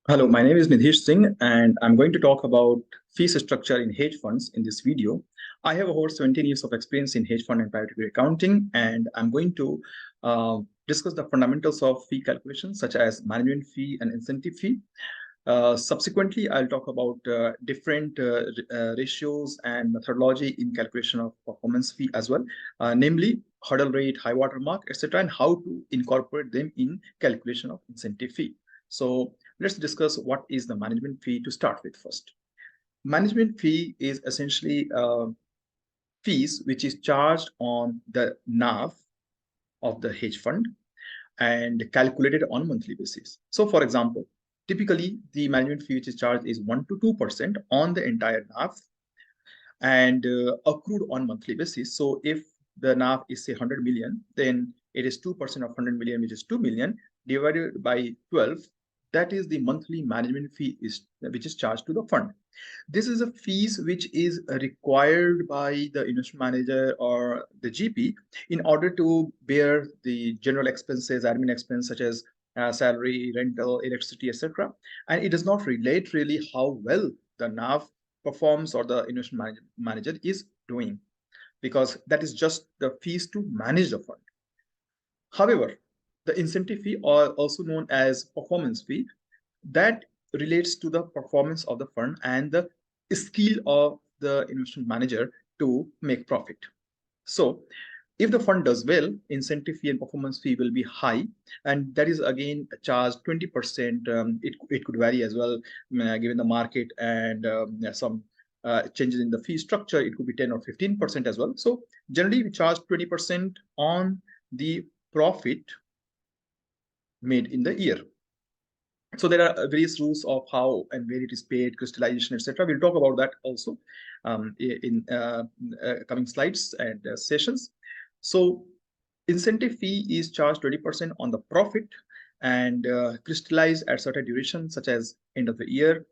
Hello, my name is Nidhesh Singh, and I'm going to talk about fee structure in hedge funds in this video. I have over 17 years of experience in hedge fund and private equity accounting, and I'm going to discuss the fundamentals of fee calculation, such as management fee and incentive fee. Subsequently, I'll talk about different ratios and methodology in calculation of performance fee as well, namely hurdle rate, high water mark, etc., and how to incorporate them in calculation of incentive fee. So let's discuss what is the management fee to start with first. Management fee is essentially fees which is charged on the NAV of the hedge fund and calculated on a monthly basis. So for example, typically the management fee which is charged is 1 to 2% on the entire NAV and accrued on monthly basis. So if the NAV is say 100 million, then it is 2% of 100 million, which is 2 million, divided by 12. That is the monthly management fee which is charged to the fund. This is a fees which is required by the investment manager or the GP in order to bear the general expenses, admin expense such as salary, rental, electricity, etc. And it does not relate really how well the NAV performs or the investment manager is doing, because that is just the fees to manage the fund. However, the incentive fee, or also known as performance fee, that relates to the performance of the fund and the skill of the investment manager to make profit. So if the fund does well, incentive fee and performance fee will be high, and that is again charged 20%. It could vary as well, given the market and some changes in the fee structure. It could be 10 or 15% as well. So generally, we charge 20% on the profit made in the year. So there are various rules of how and where it is paid, crystallization, etc. We'll talk about that also in coming slides and sessions. So incentive fee is charged 20% on the profit and crystallized at certain durations, such as end of the year,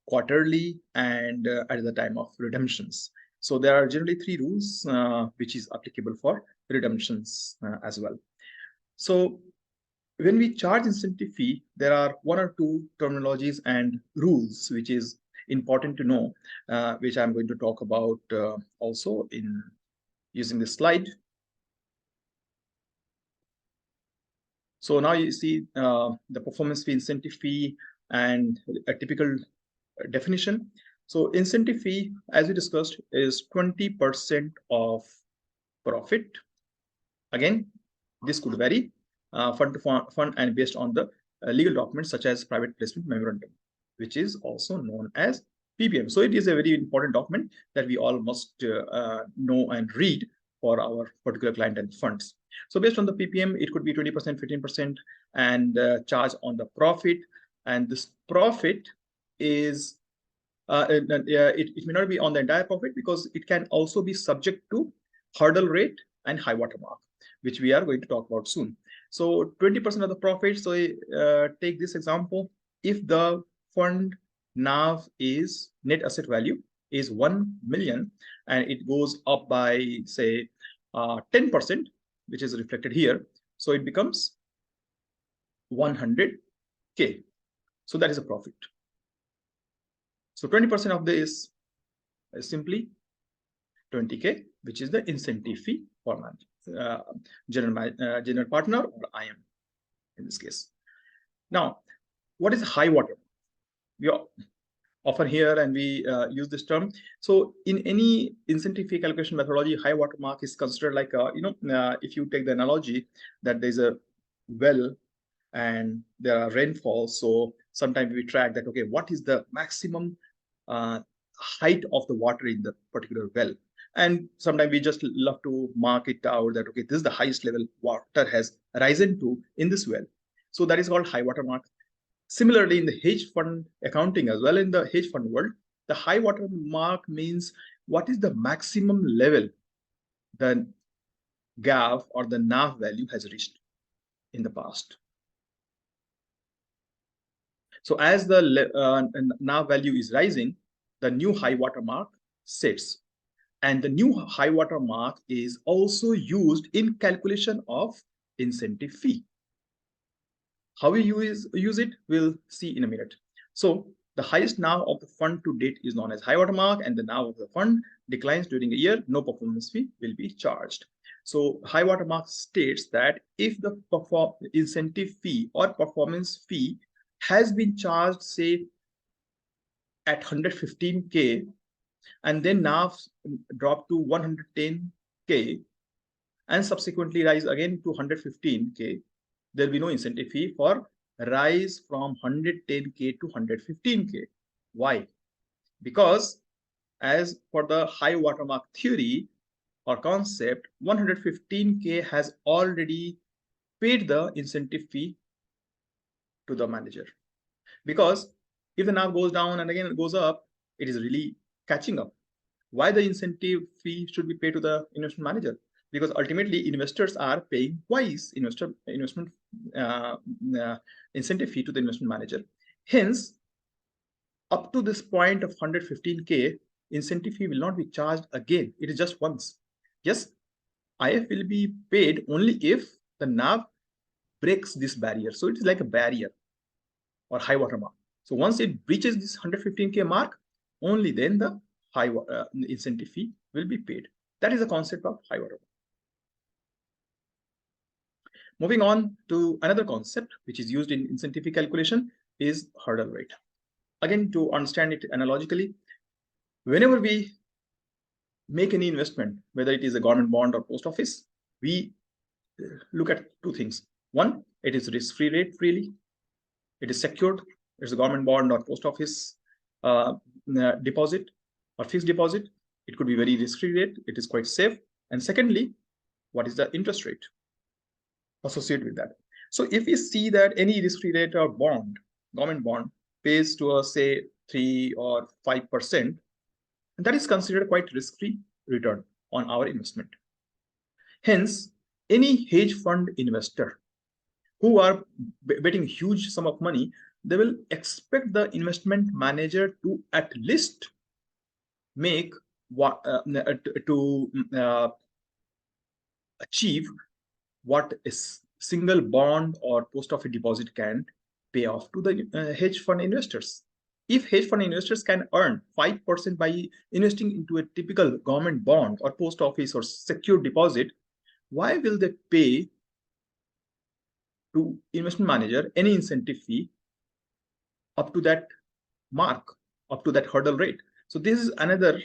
quarterly, and at the time of redemptions. So there are generally three rules which is applicable for redemptions as well. So when we charge incentive fee, there are one or two terminologies and rules which is important to know, which I'm going to talk about also in using this slide. So now you see the performance fee, incentive fee, and a typical definition. So incentive fee, as we discussed, is 20% of profit. Again, this could vary fund to fund and based on the legal documents such as private placement memorandum, which is also known as PPM. So it is a very important document that we all must know and read for our particular client and funds. So based on the PPM, it could be 20%, 15%, and charge on the profit. And this profit is, it may not be on the entire profit, because it can also be subject to hurdle rate and high water mark, which we are going to talk about soon. So 20% of the profit. So take this example. If the fund NAV is net asset value is 1 million and it goes up by say 10%, which is reflected here. So it becomes 100K. So that is a profit. So 20% of this is simply 20K, which is the incentive fee for general partner or IM in this case. Now, what is high water? We often hear and we use this term. So in any incentive fee calculation methodology, high water mark is considered like, if you take the analogy that there's a well and there are rainfalls. So sometimes we track that, okay, what is the maximum height of the water in the particular well? And sometimes we just love to mark it out that, okay, this is the highest level water has risen to in this well. So that is called high water mark. Similarly, in the hedge fund accounting as well, in the hedge fund world, the high water mark means what is the maximum level the GAV or the NAV value has reached in the past. So as the NAV value is rising, the new high water mark sets. And the new high water mark is also used in calculation of incentive fee. How we use it, we'll see in a minute. So the highest NAV of the fund to date is known as high water mark, and the NAV of the fund declines during a year, no performance fee will be charged. So high water mark states that if the incentive fee or performance fee has been charged, say, at 115K, and then NAV drop to 110K, and subsequently rise again to 115K, there will be no incentive fee for rise from 110K to 115K. Why? Because as for the high watermark theory or concept, 115K has already paid the incentive fee to the manager. Because if the NAV goes down and again it goes up, it is really catching up. Why the incentive fee should be paid to the investment manager? Because ultimately investors are paying twice investment incentive fee to the investment manager. Hence, up to this point of 115K, incentive fee will not be charged again. It is just once. Yes, IF will be paid only if the NAV breaks this barrier. So it is like a barrier or high water mark. So once it breaches this 115K mark, only then the high incentive fee will be paid. That is the concept of high water mark. Moving on to another concept which is used in incentive fee calculation is hurdle rate. Again, to understand it analogically, whenever we make any investment, whether it is a government bond or post office, we look at two things. One, it is risk-free rate freely. It is secured. It's a government bond or post office deposit or fixed deposit. It could be very risk-free rate. It is quite safe. And secondly, what is the interest rate associated with that? So if we see that any risk-free rate or bond, government bond, pays to us, say, 3 or 5%, that is considered quite risk-free return on our investment. Hence, any hedge fund investor who are betting huge sum of money, they will expect the investment manager to at least make what achieve what a single bond or post office deposit can pay off to the hedge fund investors. If hedge fund investors can earn 5% by investing into a typical government bond or post office or secure deposit, why will they pay to investment manager any incentive fee up to that mark, up to that hurdle rate? So this is another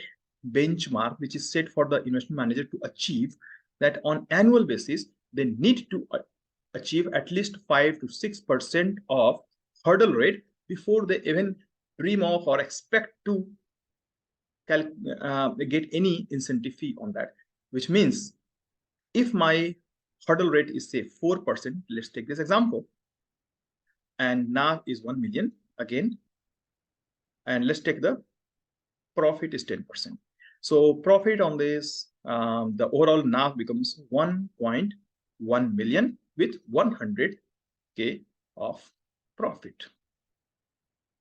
benchmark which is set for the investment manager to achieve, that on annual basis they need to achieve at least 5 to 6% of hurdle rate before they even dream of or expect to get any incentive fee on that. Which means if my hurdle rate is, say, 4%, let's take this example, and NAV is 1 million again, and let's take the profit is 10%. So profit on this, the overall NAV becomes 1.1 million with 100K of profit.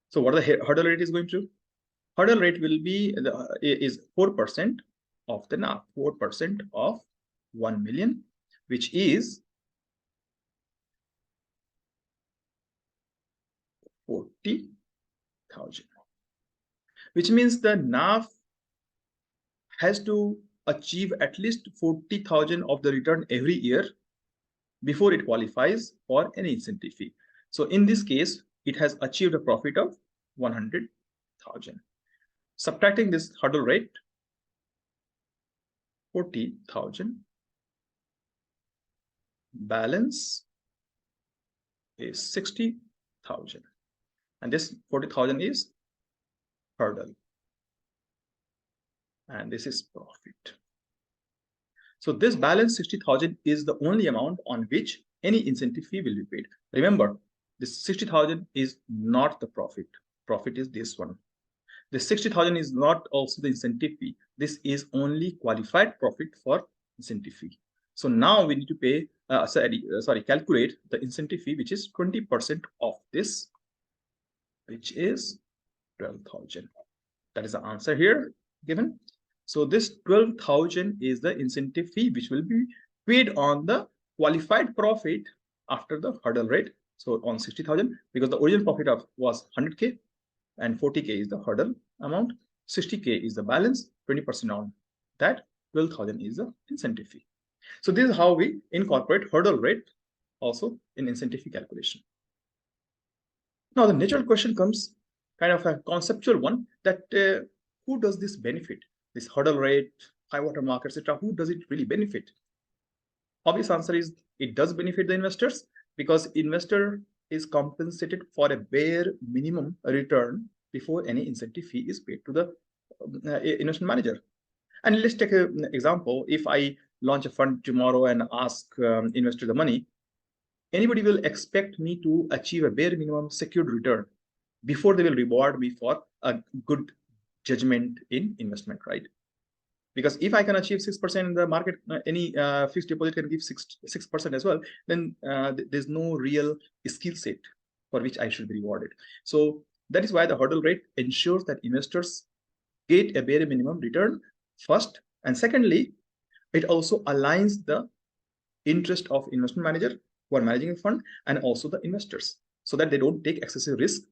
So what the hurdle rate is going to? Hurdle rate will be is 4% of the NAV, 4% of 1 million, which is 40,000. Which means the NAV has to achieve at least 40,000 of the return every year before it qualifies for any incentive fee. So in this case, it has achieved a profit of 100,000. Subtracting this hurdle rate, 40,000, balance is 60,000. And this 40,000 is hurdle. And this is profit. So this balance 60,000 is the only amount on which any incentive fee will be paid. Remember, this 60,000 is not the profit. Profit is this one. The 60,000 is not also the incentive fee. This is only qualified profit for incentive fee. So now we need to pay, calculate the incentive fee, which is 20% of this, which is 12,000. That is the answer here given. So this 12,000 is the incentive fee which will be paid on the qualified profit after the hurdle rate. So on 60,000, because the original profit was 100K, and 40K is the hurdle amount, 60K is the balance, 20% on that, 12,000 is the incentive fee. So this is how we incorporate hurdle rate also in incentive fee calculation. Now the natural question comes, kind of a conceptual one, that who does this benefit? This hurdle rate, high water mark, etc. Who does it really benefit? Obvious answer is it does benefit the investors, because investor is compensated for a bare minimum return before any incentive fee is paid to the investment manager. And let's take an example. If I launch a fund tomorrow and ask investor the money, anybody will expect me to achieve a bare minimum secured return before they will reward me for a good judgment in investment, right? Because if I can achieve 6% in the market, any fixed deposit can give 6% as well, then there's no real skill set for which I should be rewarded. So that is why the hurdle rate ensures that investors get a bare minimum return first. And secondly, it also aligns the interest of investment manager who are managing a fund and also the investors, so that they don't take excessive risk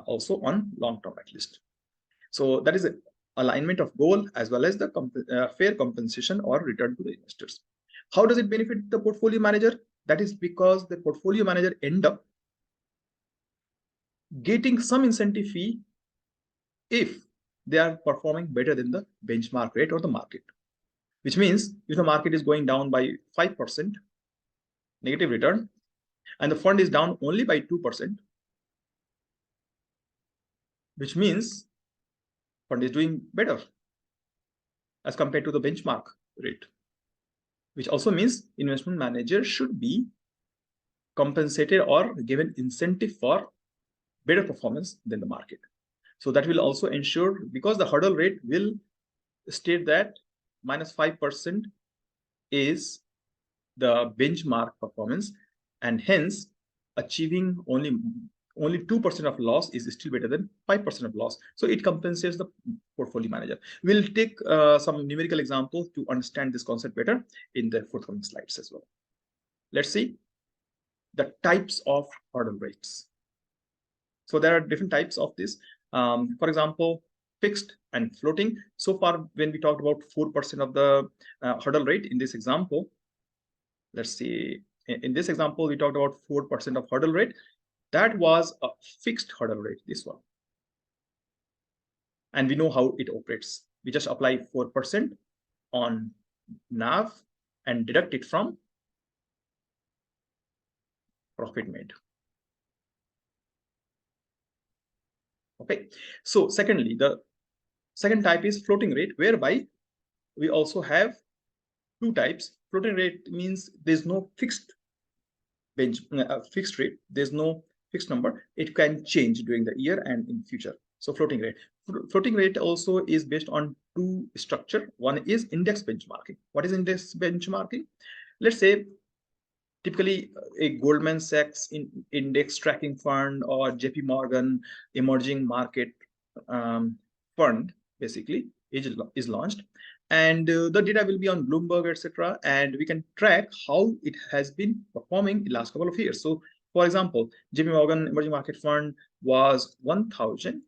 also on long term at least. So that is a alignment of goal as well as the fair compensation or return to the investors. How does it benefit the portfolio manager? That is because the portfolio manager end up getting some incentive fee if they are performing better than the benchmark rate or the market. Which means if the market is going down by 5% negative return and the fund is down only by 2%, which means fund is doing better as compared to the benchmark rate, which also means investment manager should be compensated or given incentive for better performance than the market. So that will also ensure, because the hurdle rate will state that minus 5% is the benchmark performance, and hence achieving only 2% of loss is still better than 5% of loss. So it compensates the portfolio manager. We'll take some numerical examples to understand this concept better in the forthcoming slides as well. Let's see the types of hurdle rates. So there are different types of this. For example, fixed and floating. So far, when we talked about 4% of the hurdle rate in this example, let's see, in this example, we talked about 4% of hurdle rate. That was a fixed hurdle rate, this one. And we know how it operates. We just apply 4% on NAV and deduct it from profit made. Okay, so secondly, the second type is floating rate, whereby we also have two types. Floating rate means there's no fixed fixed rate, there's no fixed number. It can change during the year and in future. So floating rate. Floating rate also is based on two structure. One is index benchmarking. What is index benchmarking? Let's say typically a Goldman Sachs index tracking fund or JP Morgan emerging market fund basically is launched, and the data will be on Bloomberg, etc. And we can track how it has been performing in the last couple of years. So for example, JP Morgan emerging market fund was 1,000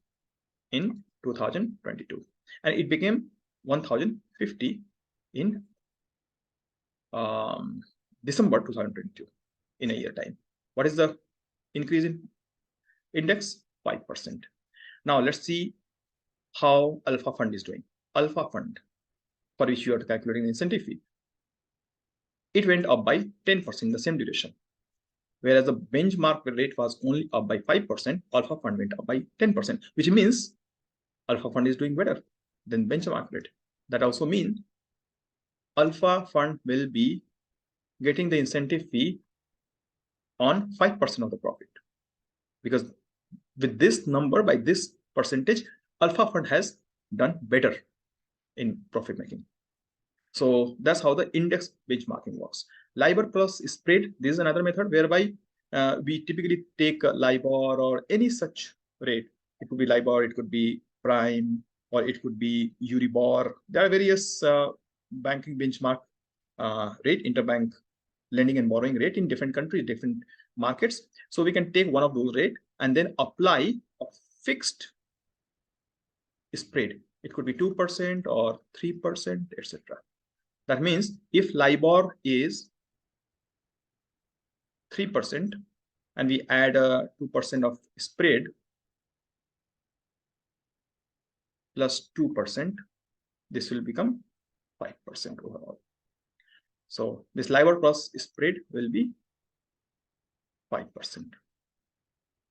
in 2022, and it became 1,050 in December 2022, in a year time. What is the increase in index? 5%. Now let's see how Alpha Fund is doing. Alpha Fund, for which you are calculating the incentive fee, it went up by 10% in the same duration. Whereas the benchmark rate was only up by 5%, Alpha Fund went up by 10%, which means Alpha Fund is doing better than benchmark rate. That also means Alpha Fund will be getting the incentive fee on 5% of the profit, because with this number, by this percentage, Alpha Fund has done better in profit making. So that's how the index benchmarking works. LIBOR plus spread, this is another method whereby we typically take LIBOR or any such rate. It could be LIBOR, it could be prime, or it could be Euribor. There are various banking benchmark rate, interbank lending and borrowing rate in different countries, different markets. So we can take one of those rate and then apply a fixed spread. It could be 2% or 3%, etc. That means if LIBOR is 3% and we add a 2% of spread plus 2%, this will become 5% overall. So this LIBOR plus spread will be 5%.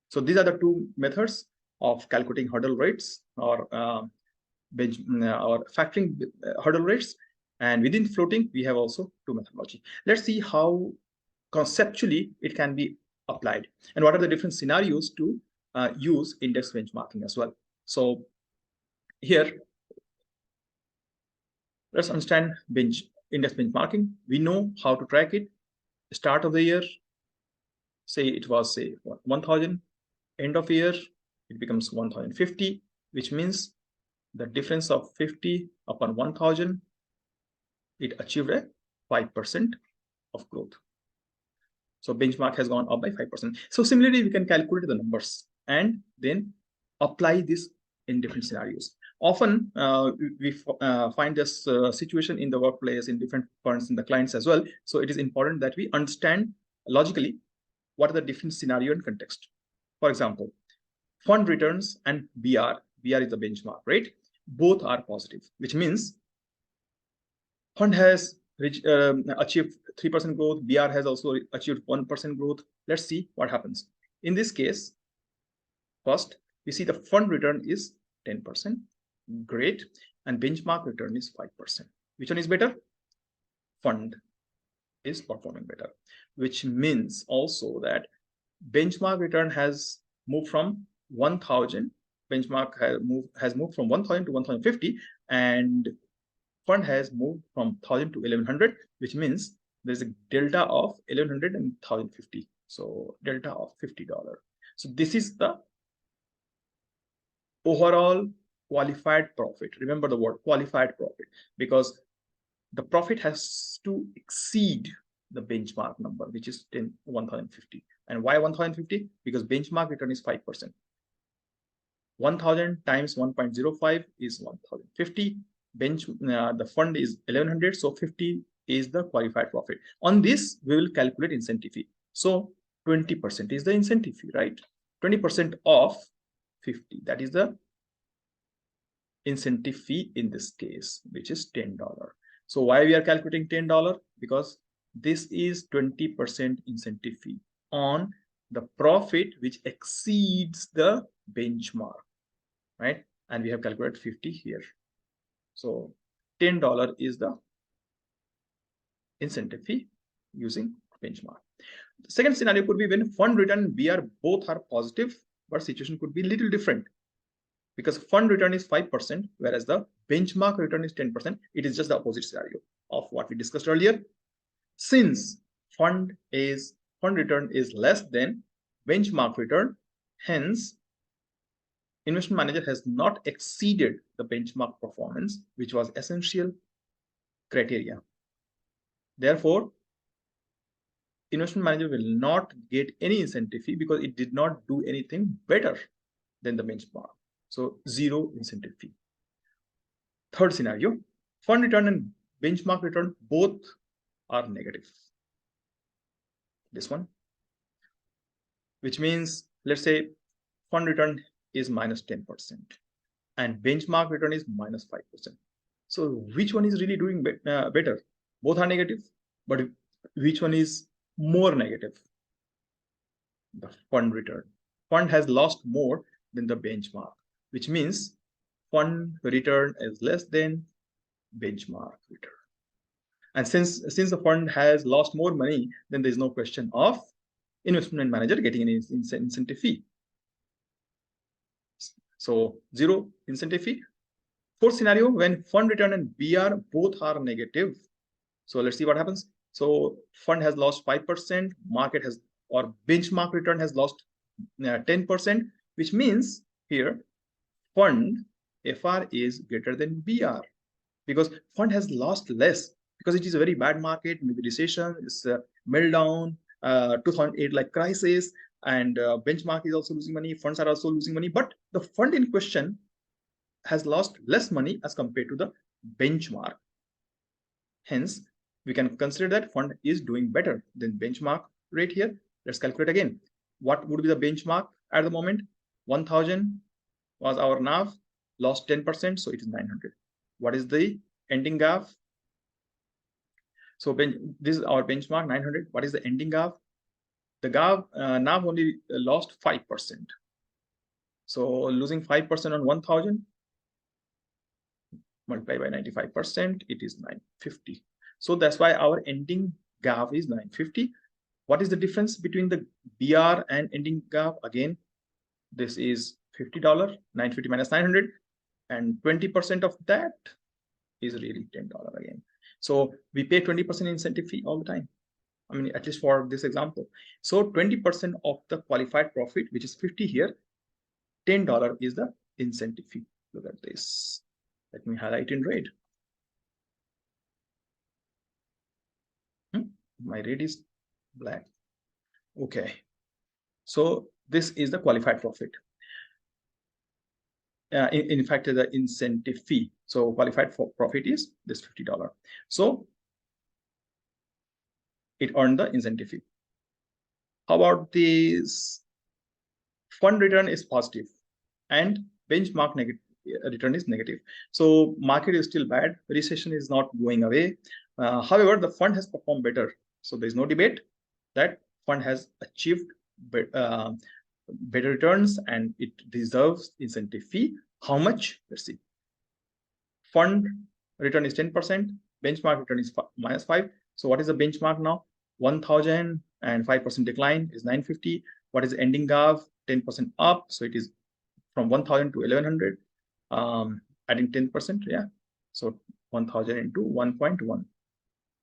So these are the two methods of calculating hurdle rates or factoring hurdle rates. And within floating, we have also two methodology. Let's see how conceptually it can be applied and what are the different scenarios to use index benchmarking as well. So here, let's understand index benchmarking. We know how to track it. Start of the year, say it was 1,000. End of year, it becomes 1,050, which means the difference of 50 upon 1,000, it achieved a 5% of growth. So benchmark has gone up by 5%. So similarly, we can calculate the numbers and then apply this in different scenarios. Often we find this situation in the workplace, in different funds, in the clients as well. So it is important that we understand logically what are the different scenario and context. For example, fund returns and BR is the benchmark, right? Both are positive, which means fund has achieved 3% growth, BR has also achieved 1% growth. Let's see what happens. In this case, first, we see the fund return is 10%, great, and benchmark return is 5%. Which one is better? Fund is performing better, which means also that benchmark return has moved from 1,000. Benchmark has moved from 1,000 to 1,050, and fund has moved from 1,000 to 1,100, which means there's a delta of 1,100 and 1,050. So delta of $50. So this is the overall qualified profit. Remember the word qualified profit, because the profit has to exceed the benchmark number, which is 1,050. And why 1,050? Because benchmark return is 5%. 1,000 times 1.05 is 1,050. The fund is 1,100, so 50 is the qualified profit. On this, we will calculate incentive fee. So 20% is the incentive fee, right? 20% of 50, that is the incentive fee in this case, which is $10. So why we are calculating $10? Because this is 20% incentive fee on the profit which exceeds the benchmark, right? And we have calculated 50 here. So $10 is the incentive fee using benchmark. The second scenario could be when fund return and BR both are positive, but situation could be a little different. Because fund return is 5%, whereas the benchmark return is 10%. It is just the opposite scenario of what we discussed earlier. Since fund return is less than benchmark return, hence investment manager has not exceeded the benchmark performance, which was essential criteria. Therefore, investment manager will not get any incentive fee because it did not do anything better than the benchmark. So 0 incentive fee. Third scenario, fund return and benchmark return both are negative. This one, which means, let's say fund return is minus 10% and benchmark return is minus 5%. So which one is really doing better? Both are negative, but which one is more negative? The fund return. Fund has lost more than the benchmark, which means fund return is less than benchmark return. And since the fund has lost more money, then there is no question of investment manager getting an incentive fee. So 0 incentive fee. Fourth scenario, when fund return and BR both are negative. So let's see what happens. So fund has lost 5%, market has, or benchmark return has lost 10%, which means here fund FR is greater than BR, because fund has lost less because it is a very bad market, maybe recession, it's a meltdown, 2008 like crisis, and benchmark is also losing money, funds are also losing money, but the fund in question has lost less money as compared to the benchmark. Hence, we can consider that fund is doing better than benchmark rate here. Let's calculate again. What would be the benchmark at the moment? 1000 was our NAV, lost 10%, so it is 900. What is the ending GAV? So this is our benchmark 900. What is the ending GAV? The GAV NAV only lost 5%. So losing 5% on 1000 multiplied by 95%, it is 950. So that's why our ending GAV is 950. What is the difference between the BR and ending GAV? Again, this is $50, 950 minus 900, and 20% of that is really $10 again. So we pay 20% incentive fee all the time. I mean, at least for this example. So 20% of the qualified profit, which is 50 here, $10 is the incentive fee. Look at this. Let me highlight in red. My red is black. Okay. So this is the qualified profit. In fact, the incentive fee. So qualified for profit is this $50. So it earned the incentive fee. How about this? Fund return is positive and benchmark return is negative. So market is still bad. Recession is not going away. However, the fund has performed better. So there is no debate that fund has achieved better returns and it deserves incentive fee. How much? Let's see. Fund return is 10%. Benchmark return is -5. So what is the benchmark now? 1000 and 5% decline is 950. What is the ending GAV? 10% up. So it is from 1000 to 1100. Adding 10%. Yeah. So 1000 into 1.1.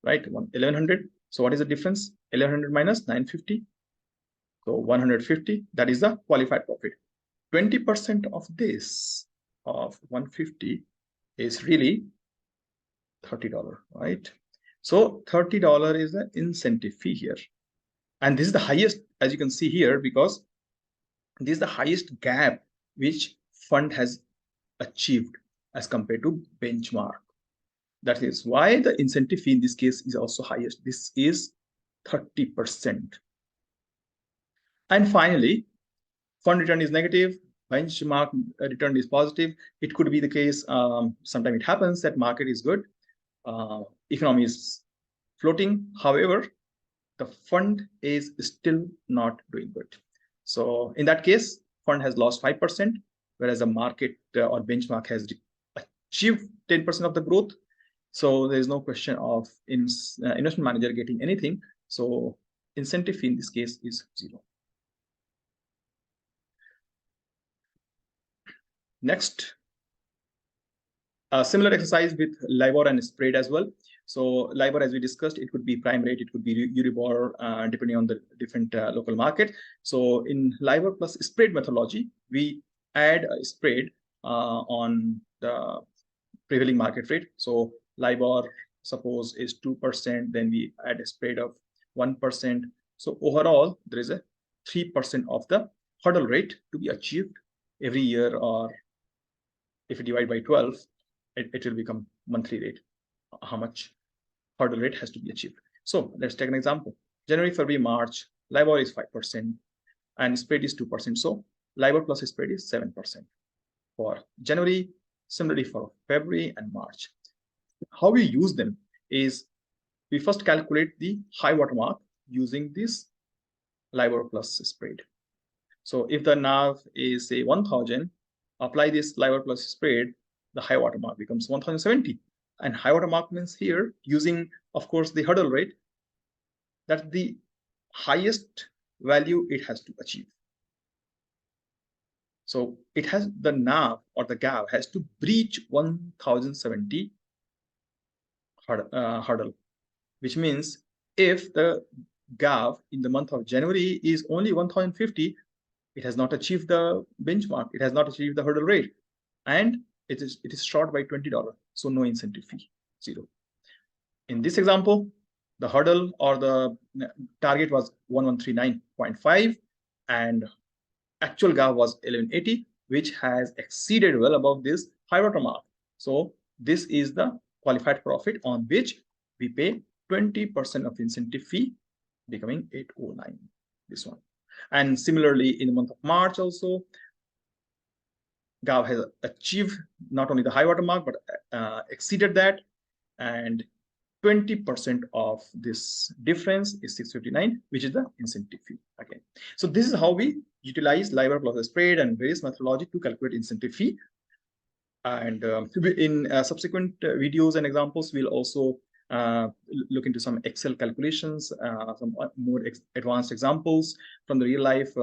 Right? 1100. So what is the difference? 1100 minus 950. So 150. That is the qualified profit. 20% of this, of 150, is really $30, right? So $30 is the incentive fee here. And this is the highest, as you can see here, because this is the highest gap which fund has achieved as compared to benchmark. That is why the incentive fee in this case is also highest. This is 30%. And finally, fund return is negative, benchmark return is positive. It could be the case, sometimes it happens that market is good, economy is floating. However, the fund is still not doing good. So in that case, fund has lost 5%, whereas the market or benchmark has achieved 10% of the growth. So there is no question of investment manager getting anything. So incentive fee in this case is 0. Next, a similar exercise with LIBOR and spread as well. So LIBOR, as we discussed, it could be prime rate, it could be Euribor, depending on the different local market. So in LIBOR plus spread methodology, we add a spread on the prevailing market rate. So LIBOR, suppose, is 2%, then we add a spread of 1%. So overall, there is a 3% of the hurdle rate to be achieved every year, or if you divide by 12, it will become monthly rate, how much hurdle rate has to be achieved. So let's take an example. January, February, March, LIBOR is 5% and spread is 2%. So LIBOR plus spread is 7% for January, similarly for February and March. How we use them is we first calculate the high watermark using this LIBOR plus spread. So if the NAV is, say, 1000, apply this LIBOR plus spread, the high watermark becomes 1070. And high watermark means here, using, of course, the hurdle rate, that's the highest value it has to achieve. So it has the NAV or the GAV has to breach 1070 hurdle, which means if the GAV in the month of January is only 1050, it has not achieved the benchmark, it has not achieved the hurdle rate, and it is short by $20. So no incentive fee, 0. In this example, the hurdle or the target was 1139.5, and actual GAV was 1180, which has exceeded well above this high water mark. So this is the qualified profit on which we pay 20% of incentive fee, becoming 809, this one. And similarly, in the month of March also, GAV has achieved not only the high water mark, but exceeded that, and 20% of this difference is 659, which is the incentive fee again. So this is how we utilize LIBOR plus the spread and various methodology to calculate incentive fee. And in subsequent videos and examples, we'll also look into some Excel calculations, some more advanced examples from the real life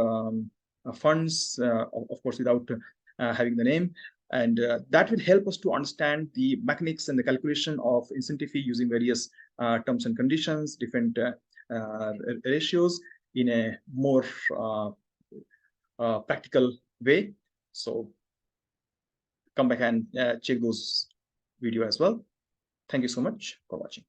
funds, of course, without having the name. And that will help us to understand the mechanics and the calculation of incentive fee using various terms and conditions, different ratios in a more practical way. So come back and check those videos as well. Thank you so much for watching.